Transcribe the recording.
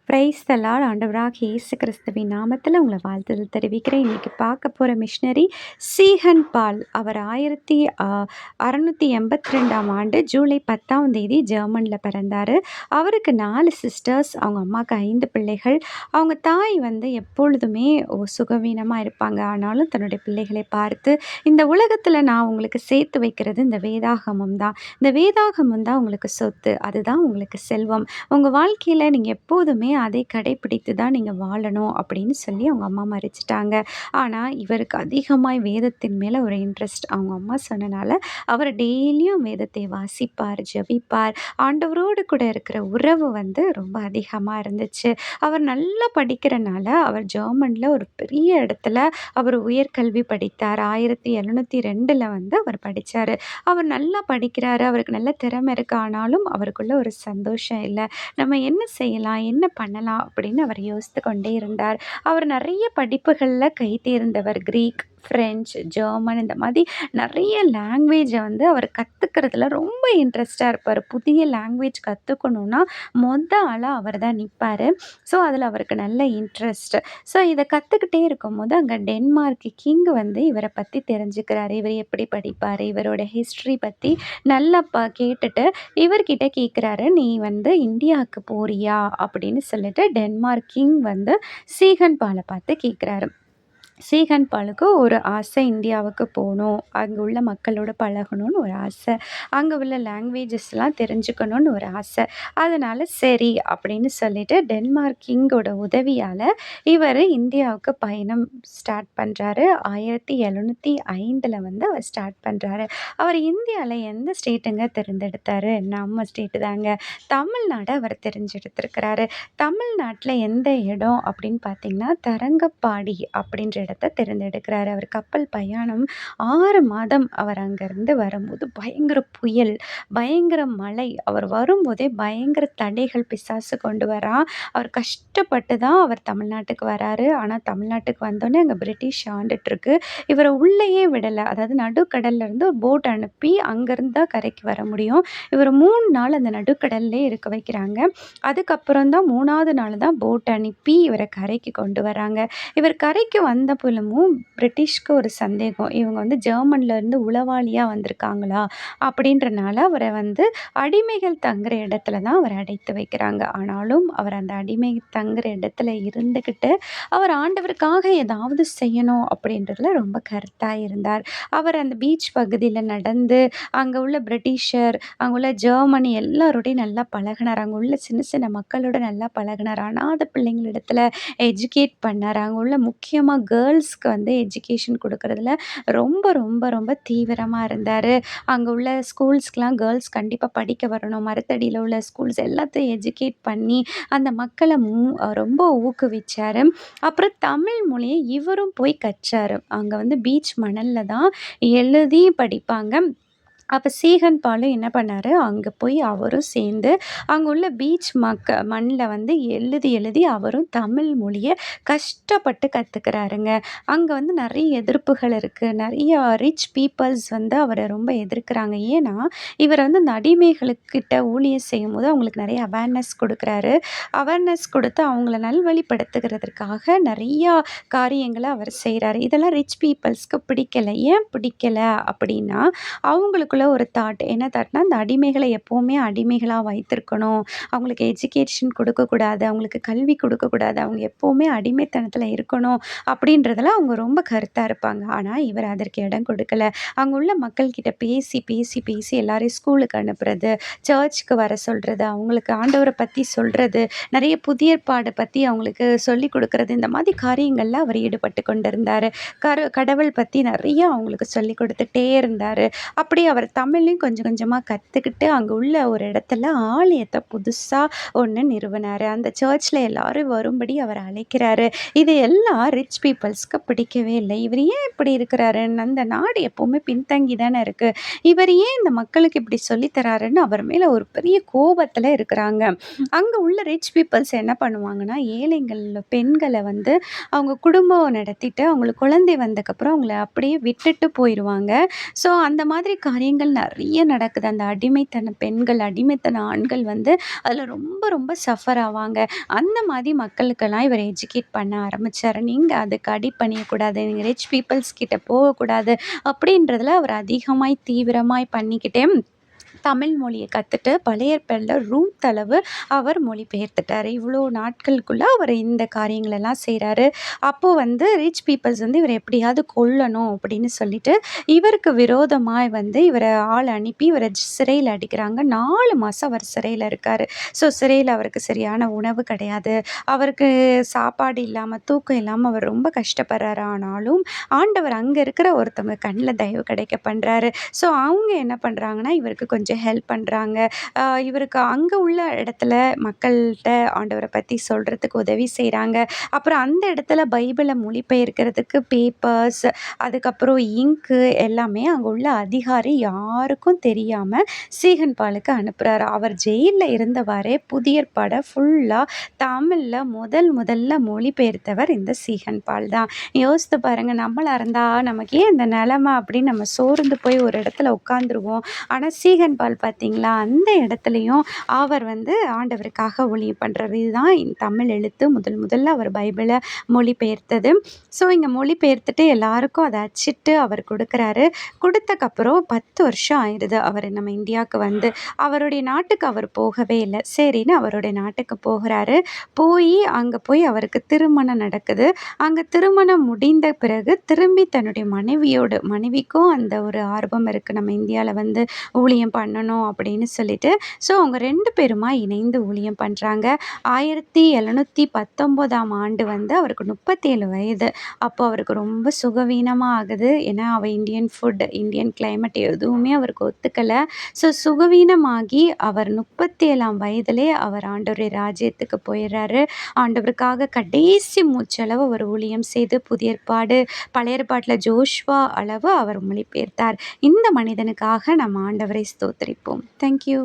Praise the Lord. ஆண்டவராகிய இயேசு கிறிஸ்துவின் நாமத்தில் உங்களை வாழ்த்துதல் தெரிவிக்கிறேன். இன்னைக்கு பார்க்க போகிற மிஷனரி சீகன் பால். அவர் 1682ஆம் ஆண்டு ஜூலை 10ஆம் தேதி ஜெர்மனில் பிறந்தார். அவருக்கு 4 சிஸ்டர்ஸ், அவங்க அம்மாவுக்கு 5 பிள்ளைகள். அவங்க தாய் எப்பொழுதுமே சுகவீனமாக இருப்பாங்க. ஆனாலும் தன்னுடைய பிள்ளைகளை பார்த்து, இந்த உலகத்தில் நான் உங்களுக்கு சேர்த்து வைக்கிறது இந்த வேதாகமம் தான். இந்த வேதாகமம் தான் உங்களுக்கு சொத்து, அதுதான் உங்களுக்கு செல்வம். உங்கள் வாழ்க்கையில் நீங்கள் எப்போதுமே அதை கடைப்பிடித்து தான் நீங்கள் வாழணும் அப்படின்னு சொல்லி அவங்க அம்மா மறிச்சிட்டாங்க. ஆனால் இவருக்கு அதிகமாய் வேதத்தின் மேலே ஒரு இன்ட்ரெஸ்ட். அவங்க அம்மா சொன்னனால அவர் டெய்லியும் வேதத்தை வாசிப்பார், ஜெபிப்பார். ஆண்டவரோடு கூட இருக்கிற உறவு ரொம்ப அதிகமாக இருந்துச்சு. அவர் நல்லா படிக்கிறனால அவர் ஜெர்மனில் ஒரு பெரிய இடத்துல அவர் உயர்கல்வி படித்தார். 1702 அவர் படித்தார். அவர் நல்லா படிக்கிறாரு, அவருக்கு நல்ல திறமை இருக்கு. ஆனாலும் அவருக்குள்ள ஒரு சந்தோஷம் இல்லை. நம்ம என்ன செய்யலாம், என்ன பண்ணலாம் அப்படின்னு அவர் யோசித்து கொண்டே இருந்தார். அவர் நிறைய படிப்புகளில் கை தேர்ந்தவர். கிரீக், ஃப்ரெஞ்சு, ஜெர்மன், இந்த மாதிரி நிறைய லாங்குவேஜை அவர் கற்றுக்கிறதுல ரொம்ப இன்ட்ரெஸ்டாக இருப்பார். புதிய லாங்குவேஜ் கற்றுக்கணுன்னா ஆளாக அவர் தான் நிற்பார். ஸோ அதில் அவருக்கு நல்ல இன்ட்ரெஸ்ட். ஸோ இதை கற்றுக்கிட்டே இருக்கும்போது அங்கே டென்மார்க் கிங் இவரை பற்றி தெரிஞ்சுக்கிறாரு. இவர் எப்படி படிப்பார், இவரோட ஹிஸ்ட்ரி பற்றி நல்லா கேட்டுட்டு இவர்கிட்ட கேட்குறாரு, நீ இந்தியாவுக்கு போறியா அப்படின்னு சொல்லிட்டு டென்மார்க் கிங் சீகன் பாலை பார்த்து கேட்குறாரு. சீகன் பாலுக்கு ஒரு ஆசை, இந்தியாவுக்கு போகணும், அங்கே உள்ள மக்களோட பழகணும்னு ஒரு ஆசை, அங்கே உள்ள லாங்குவேஜஸ்லாம் தெரிஞ்சுக்கணும்னு ஒரு ஆசை. அதனால் சரி அப்படின்னு சொல்லிட்டு டென்மார்க் கிங்கோட உதவியால் இவர் இந்தியாவுக்கு பயணம் ஸ்டார்ட் பண்ணுறாரு. 1705 அவர் ஸ்டார்ட் பண்ணுறாரு. அவர் இந்தியாவில் எந்த ஸ்டேட்டுங்க தேர்ந்தெடுத்தார்? நம்ம ஸ்டேட்டு தாங்க, தமிழ்நாடு அவர் தெரிஞ்செடுத்திருக்கிறாரு. தமிழ்நாட்டில் எந்த இடம் அப்படின்னு பார்த்திங்கன்னா தரங்கம்பாடி அப்படின்ற இடத்த தேர்ந்தெடுக்கிறாரு. அவர் கப்பல் பயணம் 6 மாதம் அவர் அங்கேருந்து வரும்போது பயங்கர புயல், பயங்கர மழை. அவர் வரும்போதே பயங்கர தடைகள் பிசாசு கொண்டு வரான். அவர் கஷ்டப்பட்டு தான் அவர் தமிழ்நாட்டுக்கு வராரு. ஆனால் தமிழ்நாட்டுக்கு வந்தோடனே அங்கே பிரிட்டிஷ் ஆண்டுட்டுருக்கு. இவரை உள்ளேயே விடலை. அதாவது நடுக்கடல்லேருந்து ஒரு போட் அனுப்பி அங்கேருந்து தான் கரைக்கு வர முடியும். இவர் 3 நாள் அந்த நடுக்கடல்லே இருக்க வைக்கிறாங்க. அதுக்கப்புறம் தான் 3ஆவது நாள் தான் போட் அனுப்பி இவரை கரைக்கு கொண்டு வராங்க. இவர் கரைக்கு வந்த புலமும் பிரிட்டிஷ்க்கு ஒரு சந்தேகம், இவங்க ஜெர்மன்லேருந்து உளவாளியாக வந்திருக்காங்களா அப்படின்றனால அவரை அடிமைகள் தங்குற இடத்துல தான் அவரை அடைத்து வைக்கிறாங்க. ஆனாலும் அவர் அந்த அடிமை தங்குற இடத்துல இருந்துக்கிட்டு அவர் ஆண்டவருக்காக ஏதாவது செய்யணும் அப்படின்றதுல ரொம்ப கருத்தாக இருந்தார். அவர் அந்த பீச் பகுதியில் நடந்து அங்கே உள்ள பிரிட்டிஷர், அங்கே உள்ள ஜெர்மனி எல்லாரோடையும் நல்லா பழகினார். அங்கே உள்ள சின்ன சின்ன மக்களோட நல்லா பழகினார். அனாதை பிள்ளைங்களிடத்துல எஜுகேட் பண்ணார். அங்கே உள்ள முக்கியமாக கேர்ள்ஸ்க்கு எஜுகேஷன் கொடுக்கறதுல ரொம்ப ரொம்ப ரொம்ப தீவிரமாக இருந்தார். அங்கே உள்ள ஸ்கூல்ஸ்க்கெலாம் கேர்ள்ஸ் கண்டிப்பாக படிக்க வரணும், மரத்தடியில் உள்ள ஸ்கூல்ஸ் எல்லாத்தையும் எஜுகேட் பண்ணி அந்த மக்களை ரொம்ப ஊக்குவிச்சார். அப்புறம் தமிழ் மொழியை இவரும் போய் கற்றார். அங்கே பீச் மணலில் தான் எழுதி படிப்பாங்க. அப்போ சீகன் பாலும் என்ன பண்ணார், அங்கே போய் அவரும் சேர்ந்து அங்கே உள்ள பீச் மண்ணில் எழுதி எழுதி அவரும் தமிழ் மொழியை கஷ்டப்பட்டு கற்றுக்கிறாருங்க. அங்கே நிறைய எதிர்ப்புகள் இருக்குது. நிறைய ரிச் பீப்புள்ஸ் அவரை ரொம்ப எதிர்க்கிறாங்க. ஏன்னா இவர் அந்த அடிமைகளுக்கிட்ட ஊழியம் செய்யும் போது அவங்களுக்கு நிறைய அவேர்னஸ் கொடுக்குறாரு. அவேர்னஸ் கொடுத்து அவங்கள நல்வழிப்படுத்துகிறதுக்காக நிறையா காரியங்களை அவர் செய்கிறாரு. இதெல்லாம் ரிச் பீப்புள்ஸ்க்கு பிடிக்கலை. ஏன் பிடிக்கலை அப்படின்னா, அவங்களுக்கு ஒரு தாட், என்ன தாட்னா, அந்த அடிமைகளை எப்போவுமே அடிமைகளாக வைத்திருக்கணும், அவங்களுக்கு எஜுகேஷன் கொடுக்கக்கூடாது, அவங்களுக்கு கல்வி கொடுக்கக்கூடாது, அவங்க எப்போவுமே அடிமைத்தனத்தில் இருக்கணும் அப்படின்றதுல அவங்க ரொம்ப கருத்தாக இருப்பாங்க. ஆனால் இவர் அதற்கு இடம் கொடுக்கல. அங்கே உள்ள மக்கள்கிட்ட பேசி பேசி பேசி எல்லாரையும் ஸ்கூலுக்கு அனுப்புறது, சர்ச்சுக்கு வர சொல்கிறது, அவங்களுக்கு ஆண்டவரை பற்றி சொல்கிறது, நிறைய புதிய ஏற்பாடு பற்றி அவங்களுக்கு சொல்லி கொடுக்கறது, இந்த மாதிரி காரியங்களில் அவர் ஈடுபட்டு கொண்டிருந்தார். கடவுள் பற்றி நிறைய அவங்களுக்கு சொல்லி கொடுத்துட்டே இருந்தார். அப்படி அவர் தமிழ்லையும் கொஞ்சம் கொஞ்சமாக கற்றுக்கிட்டு அங்கே உள்ள ஒரு இடத்துல ஆலயத்தை புதுசாக ஒன்று நிறுவினார். அந்த சர்ச்சில் எல்லாரும் வரும்படி அவர் அழைக்கிறாரு. இது எல்லாம் ரிச் பீப்புள்ஸ்க்கு பிடிக்கவே இல்லை. இவர் ஏன் இப்படி இருக்கிறாரு, அந்த நாடு எப்போவுமே பின்தங்கி தானே இருக்குது, இவர் ஏன் இந்த மக்களுக்கு இப்படி சொல்லித்தராருன்னு அவர் மேலே ஒரு பெரிய கோபத்தில் இருக்கிறாங்க. அங்கே உள்ள ரிச் பீப்புள்ஸ் என்ன பண்ணுவாங்கன்னா, ஏழைகள் பெண்களை அவங்க குடும்பம் நடத்திட்டு அவங்களுக்கு குழந்தை வந்ததுக்கப்புறம் அவங்கள அப்படியே விட்டுட்டு போயிடுவாங்க. ஸோ அந்த மாதிரி காரியங்கள் காரியங்கள் நெறைய நடக்குது. அந்த அடிமைத்தன பெண்கள், அடிமைத்தன ஆண்கள் வந்து அதில ரொம்ப ரொம்ப சஃபர் ஆவாங்க. அந்த மாரி மக்களுக்கெல்லாம் இவர் எஜுகேட் பண்ண ஆரம்பிச்சாரு. நீங்க அதுக்கு அடிபணியக்கூடாது. நீங்க ரிச் பீப்பிள்ஸ் கிட்ட போகக்கூடாது. அப்படின்றதுல அவர் அதிகமாய் தீவிரமாய் பண்ணிக்கிட்டே தமிழ் மொழிய கத்துட்டு பழைய ஏற்பாடுல ரூத் அளவு அவர் மொழிபெயர்த்துட்டாரு. இவ்வளோ நாட்களுக்குள்ள அவர் இந்த காரியங்களெல்லாம் செய்றாரு. அப்போ வந்து ரிச் பீப்பிள்ஸ் வந்து இவர எப்படியாவது கொல்லணும் அப்படின்னு சொல்லிட்டு, இவருக்கு விரோதமாய் வந்து இவர ஆள் அனுப்பி இவர சிறையில அடைக்கிறாங்க. 4 மாசம் அவர் சிறையில இருக்காரு. ஸோ சிறையில அவருக்கு சரியான உணவு கிடையாது. அவருக்கு சாப்பாடு இல்லாம, தூக்கம் இல்லாம அவர் ரொம்ப கஷ்டப்படுறாரு. ஆனாலும் ஆண்டவர் அங்க இருக்கிற ஒருத்தவங்க கண்ல தயவு கிடைக்க பண்றாரு. ஸோ அவங்க என்ன பண்றாங்கன்னா, இவருக்கு கொஞ்சம் ஹெல்ப் பண்றாங்க. இவருக்கு அங்க உள்ள இடத்துல மக்கள்ட்ட ஆண்டவர பத்தி சொல்றதுக்கு உதவி செய்றாங்க. அப்புறம் அந்த இடத்துல பைபிள மொழிபெயர்க்கிறதுக்கு பேப்பர்ஸ், அதுக்கப்புறம் இங்க்கு எல்லாமே அங்க உள்ள அதிகாரி யாருக்கும் தெரியாம சீகன் பாலுக்கு அனுப்புறாரு. அவர் ஜெயில்ல இருந்தவாறே புதிய ஏற்பாட ஃபுல்லா தமிழ்ல முதல்ல மொழிபெயர்த்தவர் இந்த சீகன் பால் தான். யோசித்து பாருங்க, நம்மளா இருந்தா நமக்கு ஏன் இந்த நிலைமை அப்படின்னு நம்ம சோர்ந்து போய் ஒரு இடத்துல உட்காந்துருவோம். ஆனா சீகன் பால் பார்த்தீங்களா, அந்த இடத்துலயும் அவர் வந்து ஆண்டவருக்காக ஊழியம் பண்றாரு. இதுதான் தமிழ் எழுத்து முதல்ல அவர் பைபிள மொழிபெயர்த்தது. ஸோ இங்க மொழிபெயர்த்துட்டு எல்லாருக்கும் அத அச்சிட்டு அவர் குடுக்குறாரு. குடுத்தக்கப்புறம் 10 வருஷம் ஆயிருது அவரு நம்ம இந்தியாவுக்கு வந்து. அவருடைய நாட்டுக்கு அவர் போகவே இல்ல. சரின்னு அவருடைய நாட்டுக்கு போகுறாரு. அங்க போய் அவருக்கு திருமணம் நடக்குது. அங்க திருமணம் முடிந்த பிறகு திரும்பி தன்னுடைய மனைவிக்கும் அந்த ஒரு ஆர்வம் இருக்கு. நம்ம இந்தியால வந்து ஊழியம் பண்ணணும் அப்படின்னு சொல்லிட்டு. ஸோ அவங்க 2 பேருமா இணைந்து ஊழியம் பண்றாங்க. 1719ஆம் ஆண்டு வந்து அவருக்கு 37 வயது. அப்போ அவருக்கு ரொம்ப சுகவீனமா ஆகுது. ஏன்னா இந்தியன் ஃபுட், இந்தியன் கிளைமேட் எதுவுமே அவருக்கு ஒத்துக்கல. ஸோ சுகவீனமாகி அவர் 37ஆம் வயதிலே அவர் ஆண்டவருடைய ராஜ்யத்துக்கு போயிறாரு. ஆண்டவருக்காக கடைசி மூச்சளவு அவர் ஊழியம் செய்து புதிய ஏற்பாடு, பழைய ஏற்பாட்டுல ஜோஷுவா அளவு அவர் மொழிபெயர்த்தார். இந்த மனிதனுக்காக நம்ம ஆண்டவரை ஸ்தோத்திரிப்போம். Thank you.